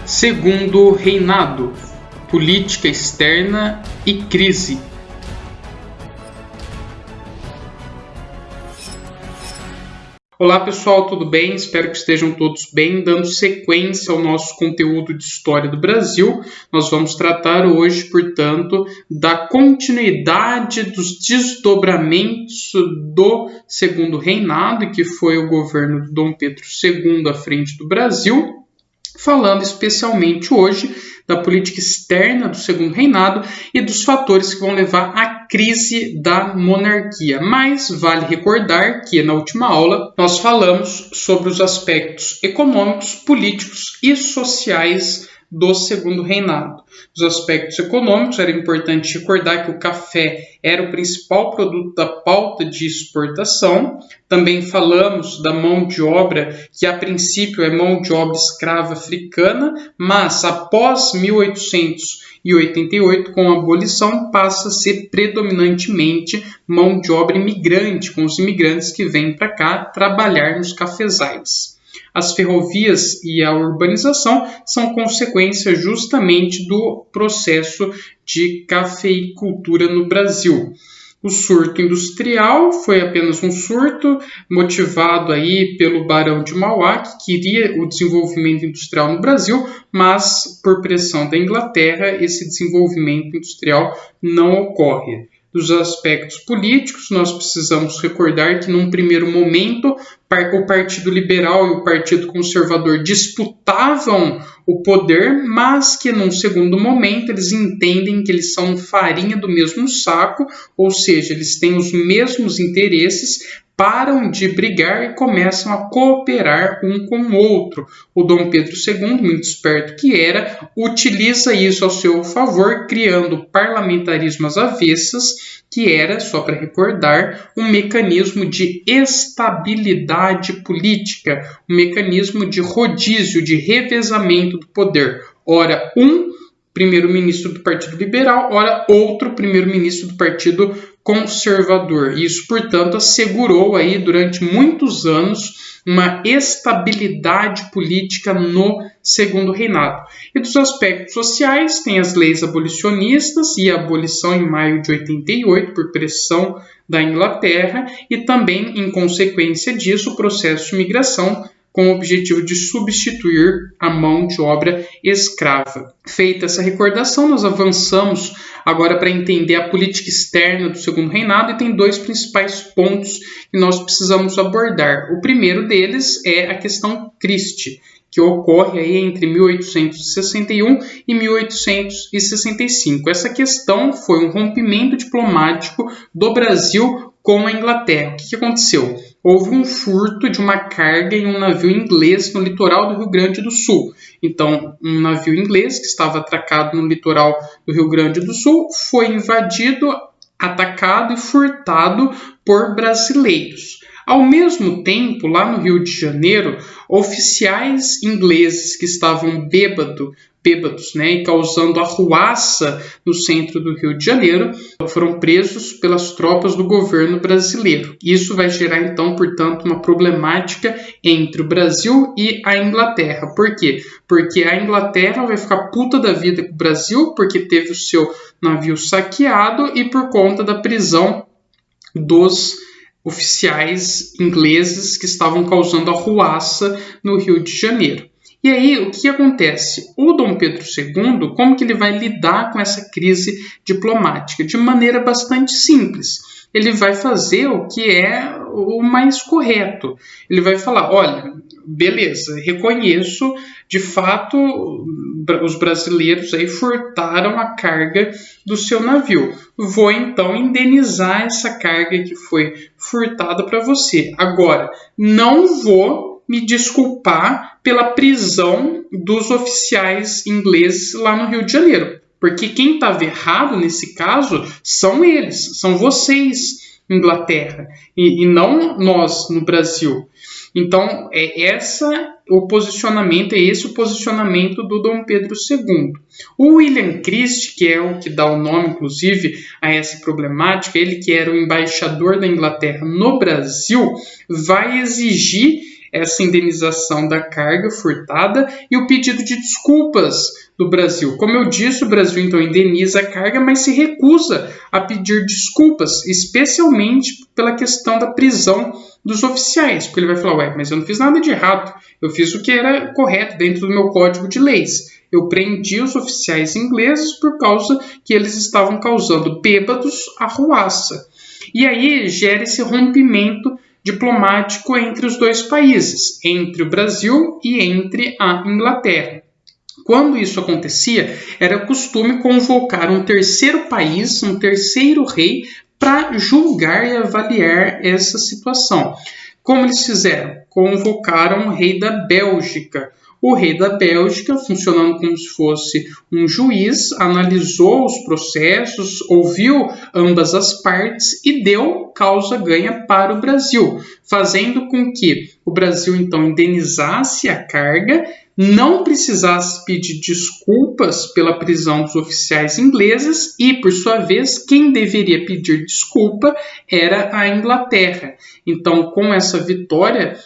Segundo reinado, política externa e crise. Olá pessoal, tudo bem? Espero que estejam todos bem. Dando sequência ao nosso conteúdo de História do Brasil, nós vamos tratar hoje, portanto, da continuidade dos desdobramentos do Segundo Reinado, que foi o governo de Dom Pedro II à frente do Brasil, falando especialmente hoje da política externa do Segundo Reinado e dos fatores que vão levar à crise da monarquia. Mas vale recordar que na última aula nós falamos sobre os aspectos econômicos, políticos e sociais do Segundo Reinado. Os aspectos econômicos, era importante recordar que o café era o principal produto da pauta de exportação. Também falamos da mão de obra, que a princípio é mão de obra escrava africana, mas após 1888, com a abolição, passa a ser predominantemente mão de obra imigrante, com os imigrantes que vêm para cá trabalhar nos cafezais. As ferrovias e a urbanização são consequência justamente do processo de cafeicultura no Brasil. O surto industrial foi apenas um surto motivado aí pelo Barão de Mauá, que queria o desenvolvimento industrial no Brasil, mas por pressão da Inglaterra esse desenvolvimento industrial não ocorre. Dos aspectos políticos, nós precisamos recordar que, num primeiro momento, o Partido Liberal e o Partido Conservador disputavam o poder, mas que, num segundo momento, eles entendem que eles são farinha do mesmo saco, ou seja, eles têm os mesmos interesses, param de brigar e começam a cooperar um com o outro. O Dom Pedro II, muito esperto que era, utiliza isso ao seu favor, criando parlamentarismo às avessas, que era, só para recordar, um mecanismo de estabilidade política, um mecanismo de rodízio, de revezamento do poder. Ora, um primeiro-ministro do Partido Liberal, ora outro primeiro-ministro do Partido Conservador. Isso, portanto, assegurou aí durante muitos anos uma estabilidade política no Segundo Reinado. E dos aspectos sociais, tem as leis abolicionistas e a abolição em maio de 88 por pressão da Inglaterra e também, em consequência disso, o processo de migração com o objetivo de substituir a mão de obra escrava. Feita essa recordação, nós avançamos agora para entender a política externa do Segundo Reinado e tem dois principais pontos que nós precisamos abordar. O primeiro deles é a questão Christie, que ocorre aí entre 1861 e 1865. Essa questão foi um rompimento diplomático do Brasil com a Inglaterra. O que aconteceu? Houve um furto de uma carga em um navio inglês no litoral do Rio Grande do Sul. Então, um navio inglês que estava atracado no litoral do Rio Grande do Sul foi invadido, atacado e furtado por brasileiros. Ao mesmo tempo, lá no Rio de Janeiro, oficiais ingleses que estavam bêbados, e causando arruaça no centro do Rio de Janeiro, foram presos pelas tropas do governo brasileiro. Isso vai gerar, então, portanto, uma problemática entre o Brasil e a Inglaterra. Por quê? Porque a Inglaterra vai ficar puta da vida com o Brasil, porque teve o seu navio saqueado e por conta da prisão dos oficiais ingleses que estavam causando arruaça no Rio de Janeiro. E aí, o que acontece? O Dom Pedro II, como que ele vai lidar com essa crise diplomática? De maneira bastante simples. Ele vai fazer o que é o mais correto. Ele vai falar, olha, beleza, reconheço, de fato, os brasileiros aí furtaram a carga do seu navio. Vou, então, indenizar essa carga que foi furtada para você. Agora, não vou me desculpar pela prisão dos oficiais ingleses lá no Rio de Janeiro. Porque quem estava errado nesse caso são eles, são vocês, Inglaterra, e não nós no Brasil. Então, esse o posicionamento do Dom Pedro II. O William Christie, que é o que dá o nome, inclusive, a essa problemática, ele que era o embaixador da Inglaterra no Brasil, vai exigir essa indenização da carga furtada e o pedido de desculpas do Brasil. Como eu disse, o Brasil então indeniza a carga, mas se recusa a pedir desculpas, especialmente pela questão da prisão dos oficiais, porque ele vai falar, mas eu não fiz nada de errado, eu fiz o que era correto dentro do meu código de leis. Eu prendi os oficiais ingleses por causa que eles estavam causando bêbados arruaça. E aí gera esse rompimento diplomático entre os dois países, entre o Brasil e entre a Inglaterra. Quando isso acontecia, era costume convocar um terceiro país, um terceiro rei, para julgar e avaliar essa situação. Como eles fizeram? Convocaram o rei da Bélgica. O rei da Bélgica, funcionando como se fosse um juiz, analisou os processos, ouviu ambas as partes e deu causa ganha para o Brasil, fazendo com que o Brasil então indenizasse a carga, não precisasse pedir desculpas pela prisão dos oficiais ingleses e, por sua vez, quem deveria pedir desculpa era a Inglaterra. Então, com essa vitória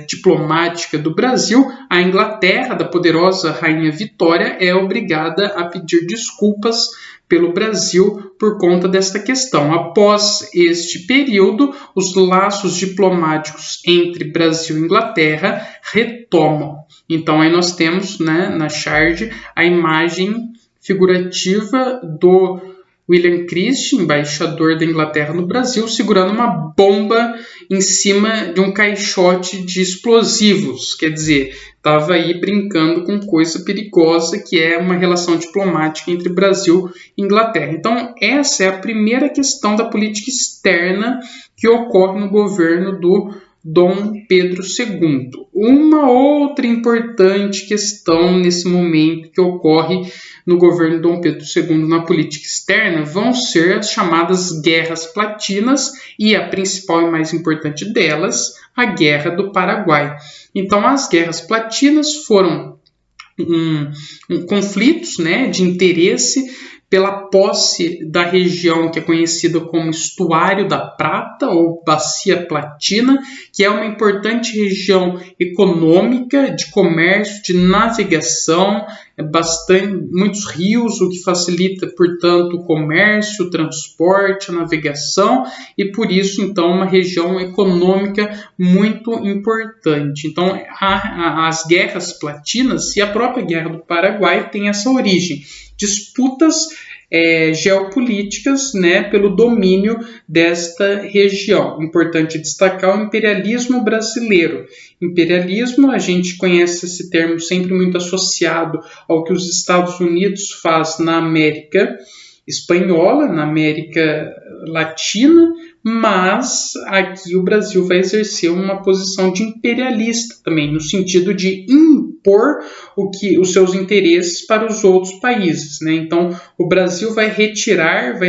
diplomática do Brasil, a Inglaterra, da poderosa Rainha Vitória, é obrigada a pedir desculpas pelo Brasil por conta desta questão. Após este período, os laços diplomáticos entre Brasil e Inglaterra retomam. Então, aí nós temos, na charge a imagem figurativa do William Christie, embaixador da Inglaterra no Brasil, segurando uma bomba em cima de um caixote de explosivos. Quer dizer, estava aí brincando com coisa perigosa, que é uma relação diplomática entre Brasil e Inglaterra. Então, essa é a primeira questão da política externa que ocorre no governo do Dom Pedro II. Uma outra importante questão nesse momento que ocorre no governo de Dom Pedro II na política externa vão ser as chamadas Guerras Platinas e a principal e mais importante delas, a Guerra do Paraguai. Então, as Guerras Platinas foram conflitos de interesse pela posse da região que é conhecida como Estuário da Prata ou Bacia Platina, que é uma importante região econômica, de comércio, de navegação, muitos rios, o que facilita, portanto, o comércio, o transporte, a navegação, e por isso, então, uma região econômica muito importante. Então, as guerras platinas e a própria Guerra do Paraguai têm essa origem. Disputas geopolíticas pelo domínio desta região. Importante destacar o imperialismo brasileiro. Imperialismo, a gente conhece esse termo sempre muito associado ao que os Estados Unidos faz na América Espanhola, na América Latina, mas aqui o Brasil vai exercer uma posição de imperialista também, no sentido de impor os seus interesses para os outros países. Então, o Brasil vai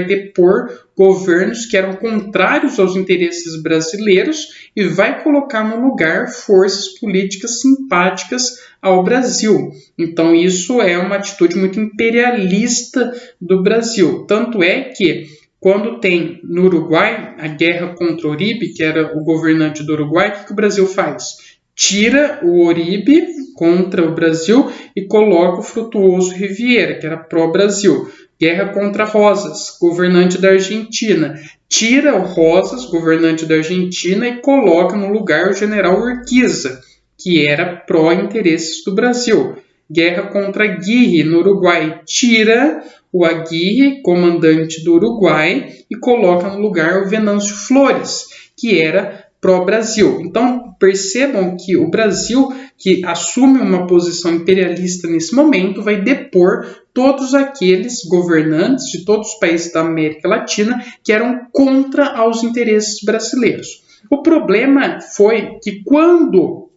depor governos que eram contrários aos interesses brasileiros e vai colocar no lugar forças políticas simpáticas ao Brasil. Então, isso é uma atitude muito imperialista do Brasil. Tanto é que, quando tem no Uruguai a guerra contra o Uribe, que era o governante do Uruguai, o que o Brasil faz? Tira o Uribe contra o Brasil e coloca o Frutuoso Rivera, que era pró-Brasil. Guerra contra Rosas, governante da Argentina. Tira o Rosas, governante da Argentina, e coloca no lugar o general Urquiza, que era pró-interesses do Brasil. Guerra contra Aguirre, no Uruguai. Tira o Aguirre, comandante do Uruguai, e coloca no lugar o Venâncio Flores, que era pró-Brasil. Então, percebam que o Brasil, que assume uma posição imperialista nesse momento, vai depor todos aqueles governantes de todos os países da América Latina que eram contra aos interesses brasileiros. O problema foi que quando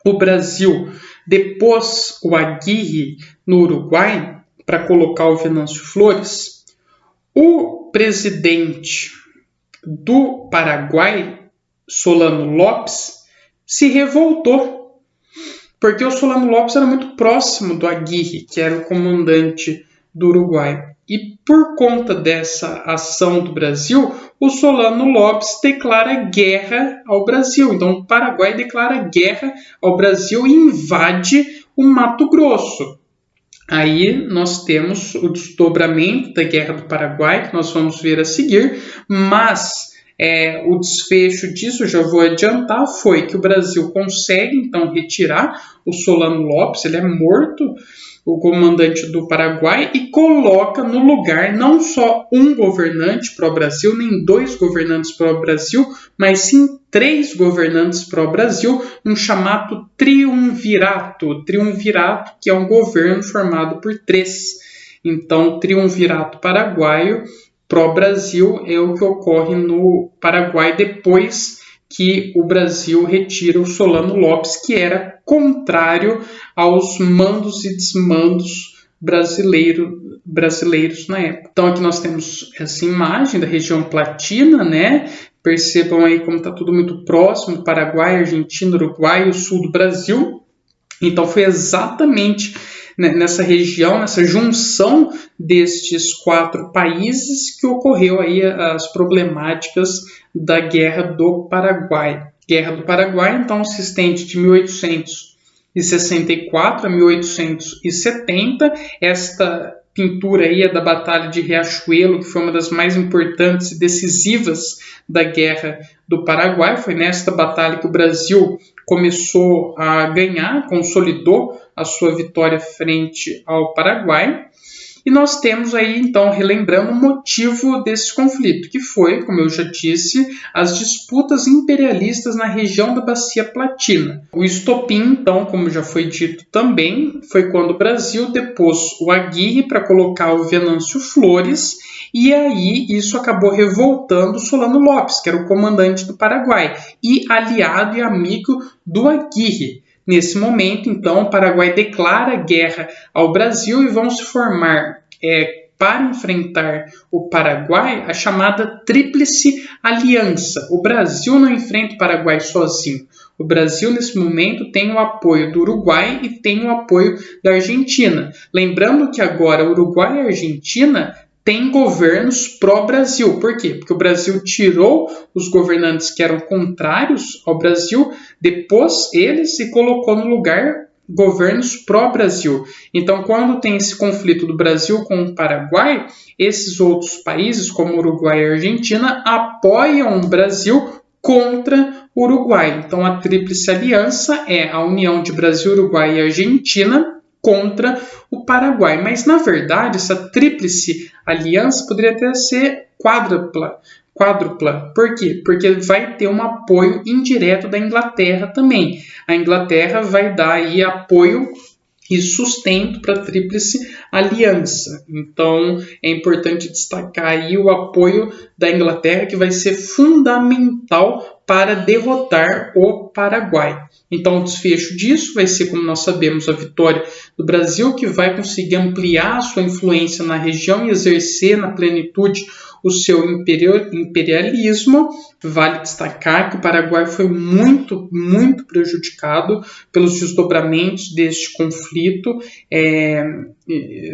o Brasil depôs o Aguirre no Uruguai para colocar o Venâncio Flores, o presidente do Paraguai, Solano Lopes, se revoltou, porque o Solano Lopes era muito próximo do Aguirre, que era o comandante do Uruguai. E por conta dessa ação do Brasil, o Solano Lopes declara guerra ao Brasil. Então, o Paraguai declara guerra ao Brasil e invade o Mato Grosso. Aí nós temos o desdobramento da Guerra do Paraguai, que nós vamos ver a seguir, mas o desfecho disso, já vou adiantar, foi que o Brasil consegue então retirar o Solano Lopes, ele é morto, o comandante do Paraguai, e coloca no lugar não só um governante pró-Brasil, nem 2 governantes pró-Brasil, mas sim 3 governantes pró-Brasil, um chamado triunvirato, que é um governo formado por 3. Então, o triunvirato paraguaio pró-Brasil é o que ocorre no Paraguai depois que o Brasil retira o Solano Lopes, que era contrário aos mandos e desmandos brasileiros na época. Então aqui nós temos essa imagem da região Platina, né? Percebam aí como está tudo muito próximo, Paraguai, Argentina, Uruguai e o sul do Brasil. Então foi exatamente nessa região, nessa junção destes 4 países que ocorreu aí as problemáticas da Guerra do Paraguai. Guerra do Paraguai, então, se estende de 1864 a 1870. Esta pintura aí é da Batalha de Riachuelo, que foi uma das mais importantes e decisivas da Guerra do Paraguai. Foi nesta batalha que o Brasil começou a ganhar, consolidou a sua vitória frente ao Paraguai. E nós temos aí, então, relembrando o motivo desse conflito, que foi, como eu já disse, as disputas imperialistas na região da Bacia Platina. O estopim, então, como já foi dito também, foi quando o Brasil depôs o Aguirre para colocar o Venâncio Flores, e aí isso acabou revoltando o Solano Lopes, que era o comandante do Paraguai, e aliado e amigo do Aguirre. Nesse momento, então, o Paraguai declara guerra ao Brasil e vão se formar, para enfrentar o Paraguai, a chamada Tríplice Aliança. O Brasil não enfrenta o Paraguai sozinho. O Brasil, nesse momento, tem o apoio do Uruguai e tem o apoio da Argentina. Lembrando que agora Uruguai e Argentina tem governos pró-Brasil. Por quê? Porque o Brasil tirou os governantes que eram contrários ao Brasil, depôs eles e colocou no lugar governos pró-Brasil. Então, quando tem esse conflito do Brasil com o Paraguai, esses outros países, como Uruguai e Argentina, apoiam o Brasil contra o Uruguai. Então, a Tríplice Aliança é a união de Brasil, Uruguai e Argentina contra o Paraguai. Mas, na verdade, essa Tríplice Aliança poderia até ser quádrupla. Por quê? Porque vai ter um apoio indireto da Inglaterra também. A Inglaterra vai dar aí apoio e sustento para a Tríplice Aliança. Então, é importante destacar aí o apoio da Inglaterra, que vai ser fundamental para derrotar o Paraguai. Então, o desfecho disso vai ser, como nós sabemos, a vitória do Brasil, que vai conseguir ampliar a sua influência na região e exercer na plenitude o seu imperialismo. Vale destacar que o Paraguai foi muito prejudicado pelos desdobramentos deste conflito.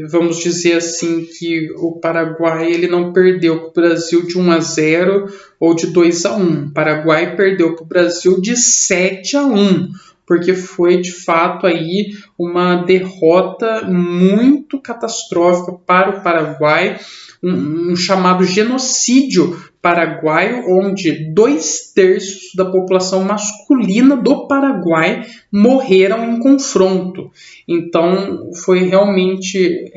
Vamos dizer assim que o Paraguai ele não perdeu para o Brasil de 1-0 ou de 2-1. O Paraguai perdeu para o Brasil de 7-1. Porque foi de fato aí uma derrota muito catastrófica para o Paraguai, um chamado genocídio paraguaio, onde 2/3 da população masculina do Paraguai morreram em confronto. Então foi realmente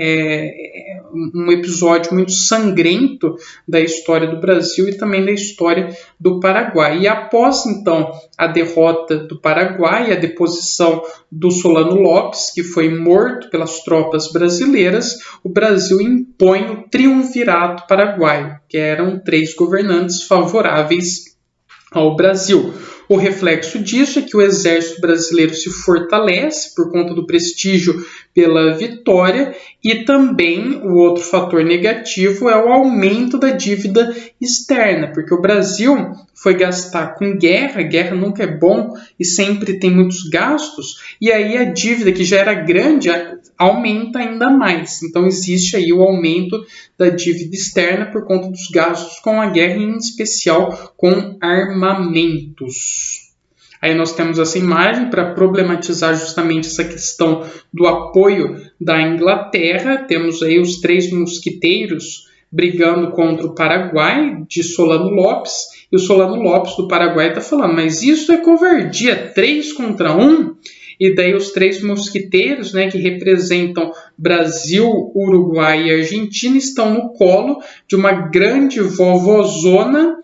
um episódio muito sangrento da história do Brasil e também da história do Paraguai. E após então a derrota do Paraguai, a deposição do Solano Lopes, que foi morto pelas tropas brasileiras, o Brasil impõe o triunvirato paraguaio, que eram 3 governantes favoráveis ao Brasil. O reflexo disso é que o exército brasileiro se fortalece por conta do prestígio pela vitória, e também o outro fator negativo é o aumento da dívida externa, porque o Brasil foi gastar com guerra, guerra nunca é bom e sempre tem muitos gastos, e aí a dívida que já era grande aumenta ainda mais. Então existe aí o aumento da dívida externa por conta dos gastos com a guerra, em especial com armamentos. Aí nós temos essa imagem para problematizar justamente essa questão do apoio da Inglaterra. Temos aí os 3 mosquiteiros brigando contra o Paraguai, de Solano Lopes, e o Solano Lopes do Paraguai está falando, mas isso é covardia, 3 contra 1? E daí os 3 mosquiteiros, né, que representam Brasil, Uruguai e Argentina, estão no colo de uma grande vovozona,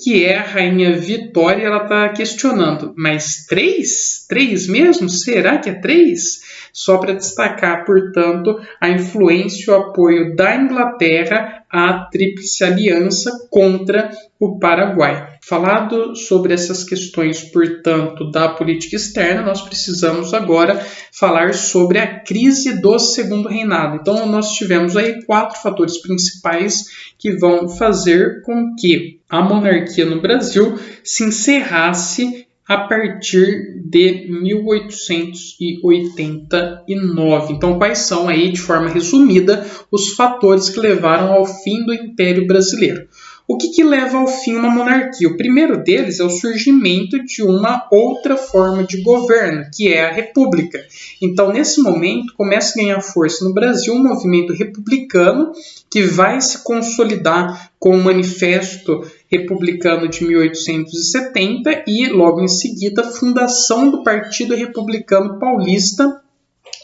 que é a Rainha Vitória. Ela está questionando, mas 3? 3 mesmo? Será que é 3? Só para destacar, portanto, a influência e o apoio da Inglaterra à Tríplice Aliança contra o Paraguai. Falado sobre essas questões, portanto, da política externa, nós precisamos agora falar sobre a crise do Segundo Reinado. Então, nós tivemos aí 4 fatores principais que vão fazer com que a monarquia no Brasil se encerrasse a partir de 1889. Então, quais são aí, de forma resumida, os fatores que levaram ao fim do Império Brasileiro? O que leva ao fim uma monarquia? O primeiro deles é o surgimento de uma outra forma de governo, que é a república. Então, nesse momento, começa a ganhar força no Brasil um movimento republicano que vai se consolidar com o Manifesto Republicano de 1870 e, logo em seguida, a fundação do Partido Republicano Paulista,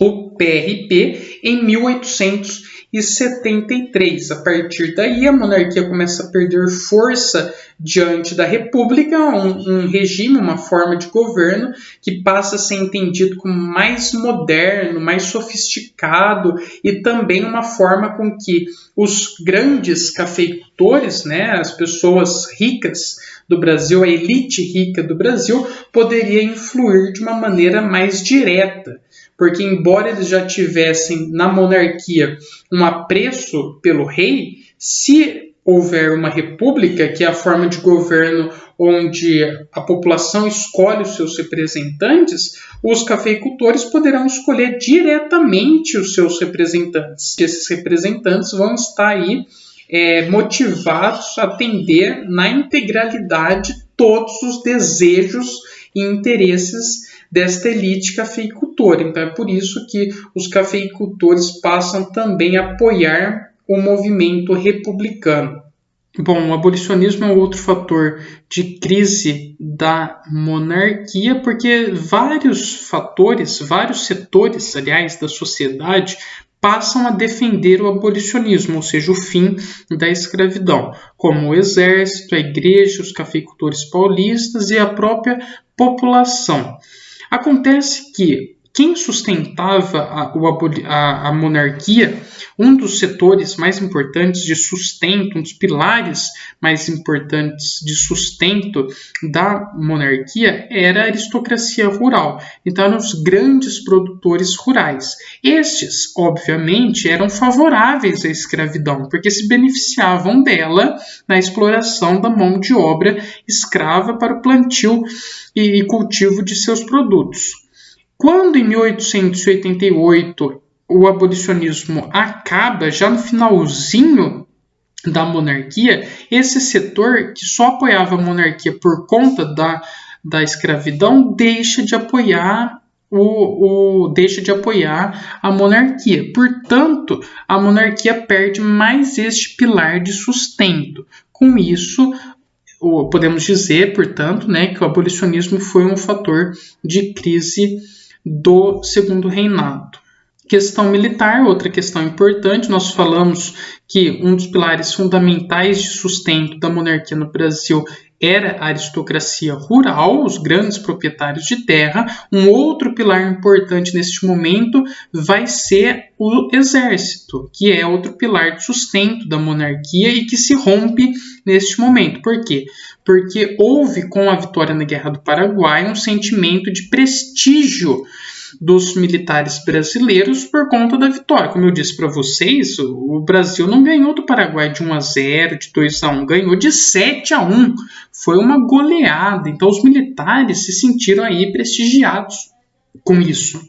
o PRP, em 1873. A partir daí, a monarquia começa a perder força diante da república, um regime, uma forma de governo que passa a ser entendido como mais moderno, mais sofisticado, e também uma forma com que os grandes cafeicultores, né, as pessoas ricas do Brasil, a elite rica do Brasil, poderia influir de uma maneira mais direta. Porque, embora eles já tivessem na monarquia um apreço pelo rei, se houver uma república, que é a forma de governo onde a população escolhe os seus representantes, os cafeicultores poderão escolher diretamente os seus representantes. Esses representantes vão estar aí motivados a atender na integralidade todos os desejos e interesses desta elite cafeicultora. Então é por isso que os cafeicultores passam também a apoiar o movimento republicano. Bom, o abolicionismo é outro fator de crise da monarquia, porque vários setores, aliás, da sociedade passam a defender o abolicionismo, ou seja, o fim da escravidão, como o exército, a igreja, os cafeicultores paulistas e a própria população. Acontece que quem sustentava a monarquia, um dos setores mais importantes de sustento, um dos pilares mais importantes de sustento da monarquia era a aristocracia rural. Então, eram os grandes produtores rurais. Estes, obviamente, eram favoráveis à escravidão, porque se beneficiavam dela na exploração da mão de obra escrava para o plantio e cultivo de seus produtos. Quando, em 1888, o abolicionismo acaba, já no finalzinho da monarquia, esse setor que só apoiava a monarquia por conta da escravidão deixa de apoiar a monarquia. Portanto, a monarquia perde mais este pilar de sustento. Com isso, podemos dizer, portanto, né, que o abolicionismo foi um fator de crise do Segundo Reinado. Questão militar, outra questão importante, nós falamos que um dos pilares fundamentais de sustento da monarquia no Brasil era a aristocracia rural, os grandes proprietários de terra. Um outro pilar importante neste momento vai ser o exército, que é outro pilar de sustento da monarquia e que se rompe neste momento. Por quê? Porque houve, com a vitória na Guerra do Paraguai, um sentimento de prestígio dos militares brasileiros por conta da vitória. Como eu disse para vocês, o Brasil não ganhou do Paraguai de 1-0, de 2-1, ganhou de 7-1. Foi uma goleada. Então os militares se sentiram aí prestigiados com isso.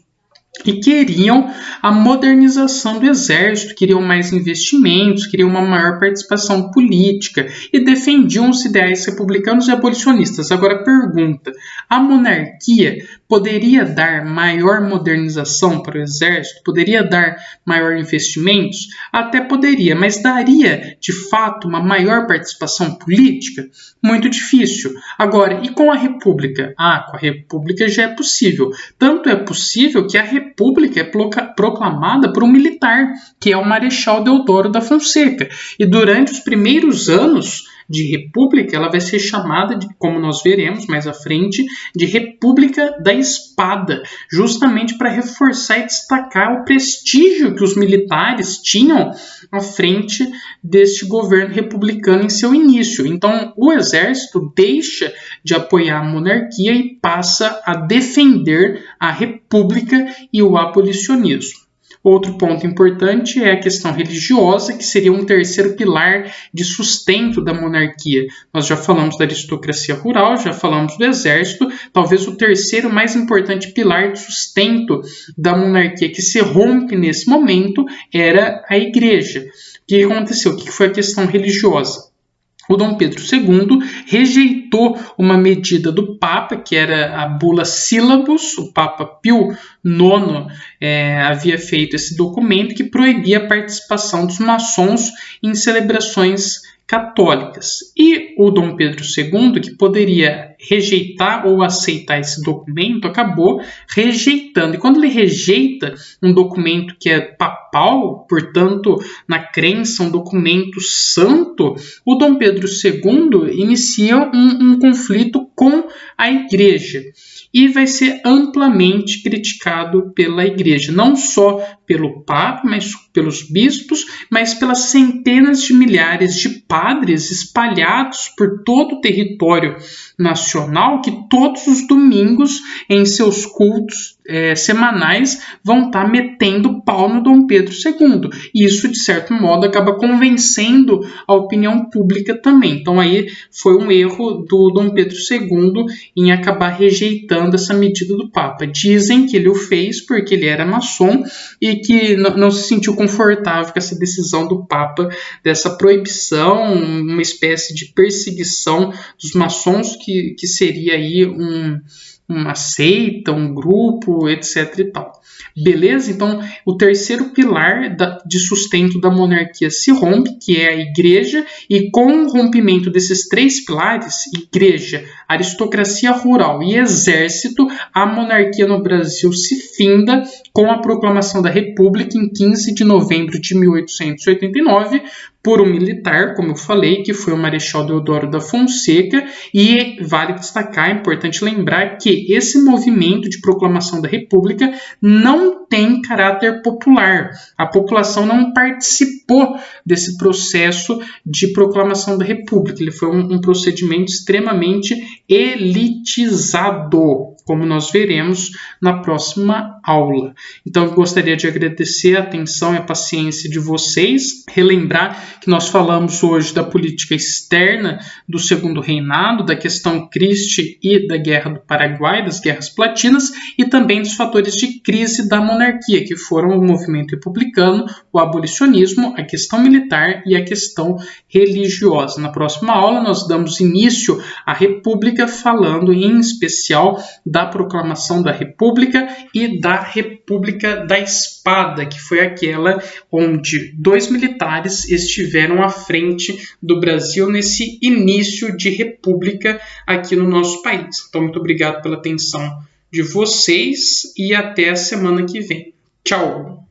E queriam a modernização do exército, queriam mais investimentos, queriam uma maior participação política e defendiam os ideais republicanos e abolicionistas. Agora pergunta, a monarquia poderia dar maior modernização para o exército? Poderia dar maior investimentos? Até poderia, mas daria, de fato, uma maior participação política? Muito difícil. Agora, e com a república? Com a república já é possível. Tanto é possível que a república é proclamada por um militar, que é o Marechal Deodoro da Fonseca. E durante os primeiros anos de república, ela vai ser chamada, como nós veremos mais à frente, de República da Espada, justamente para reforçar e destacar o prestígio que os militares tinham à frente deste governo republicano em seu início. Então, o exército deixa de apoiar a monarquia e passa a defender a república e o abolicionismo. Outro ponto importante é a questão religiosa, que seria um terceiro pilar de sustento da monarquia. Nós já falamos da aristocracia rural, já falamos do exército, talvez o terceiro mais importante pilar de sustento da monarquia que se rompe nesse momento era a igreja. O que aconteceu? O que foi a questão religiosa? O Dom Pedro II rejeitou uma medida do Papa, que era a bula Sílabus. O Papa Pio IX havia feito esse documento que proibia a participação dos maçons em celebrações católicas. E o Dom Pedro II, que poderia rejeitar ou aceitar esse documento, acabou rejeitando. E quando ele rejeita um documento que é papal, portanto, na crença, um documento santo, o Dom Pedro II inicia um conflito com a Igreja. E vai ser amplamente criticado pela Igreja, não só pelo Papa, mas pelos bispos, mas pelas centenas de milhares de padres espalhados por todo o território nacional, que todos os domingos, em seus cultos semanais, vão estar metendo pau no Dom Pedro II. E isso, de certo modo, acaba convencendo a opinião pública também. Então, aí foi um erro do Dom Pedro II em acabar rejeitando essa medida do Papa. Dizem que ele o fez porque ele era maçom e que não se sentiu confortável com essa decisão do Papa, dessa proibição, uma espécie de perseguição dos maçons, que seria aí uma seita, um grupo, etc. e tal. Beleza? Então, o terceiro pilar de sustento da monarquia se rompe, que é a igreja, e com o rompimento desses três pilares, igreja, aristocracia rural e exército, a monarquia no Brasil se finda com a proclamação da República em 15 de novembro de 1889, por um militar, como eu falei, que foi o Marechal Deodoro da Fonseca, e vale destacar, é importante lembrar que esse movimento de proclamação da República não tem caráter popular. A população não participou desse processo de proclamação da República. Ele foi um procedimento extremamente elitizado, como nós veremos na próxima aula. Então, eu gostaria de agradecer a atenção e a paciência de vocês, relembrar que nós falamos hoje da política externa do Segundo Reinado, da questão Christie e da Guerra do Paraguai, das Guerras Platinas, e também dos fatores de crise da monarquia, que foram o movimento republicano, o abolicionismo, a questão militar e a questão religiosa. Na próxima aula, nós damos início à República, falando em especial da proclamação da República e da República da Espada, que foi aquela onde dois militares estiveram à frente do Brasil nesse início de república aqui no nosso país. Então, muito obrigado pela atenção de vocês e até a semana que vem. Tchau!